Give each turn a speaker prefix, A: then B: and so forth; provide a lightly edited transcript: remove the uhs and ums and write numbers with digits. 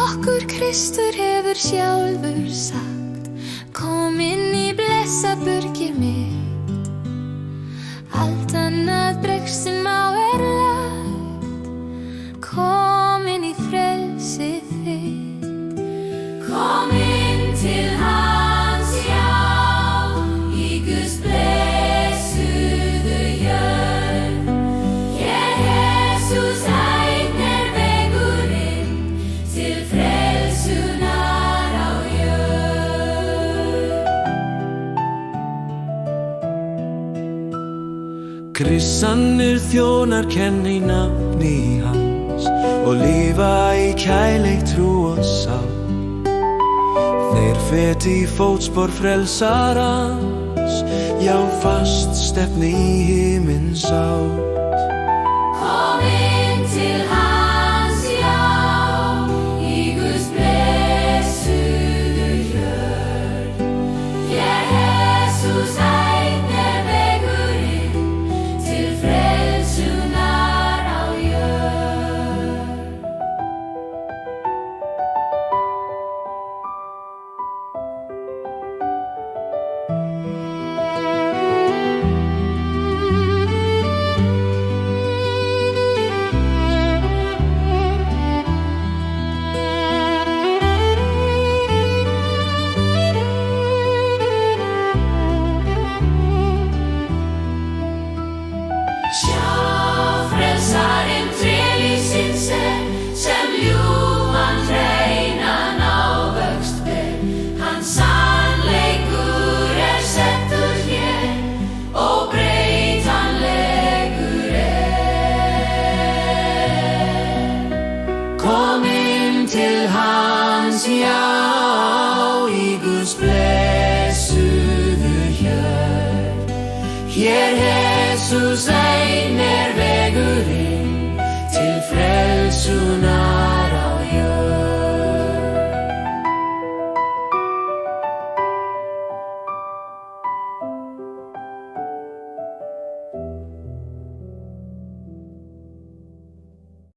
A: okkur Kristur hefur sjálfur sagt, kom inn í blessaburgið mitt. Allt annað bregst sem á lagt, kom inn í frelsið þitt. Kom inn til hans, já, í Guðs blessuðu jörð. Hér Jesús einn vegurinn til frelsunar á jörð.
B: Kristnir þjónar kenna í nafni hans og lifa í kærleik, trú og sátt. Þeir feta í fótspor frelsarans, já, fast stefni í himins átt.
A: Kom inn til hans, já, í Guðs blessuðu jörð. Hér Jesús einn vegurinn til frelsunar á jörð. Sjá, frelsarinn trélífsins sem ljúfan hreinan ávöxt ber. Hans sannleikur settur hér, óbreytanlegur Kom inn til hans, já, í Guðs blessuðu jörð. Hér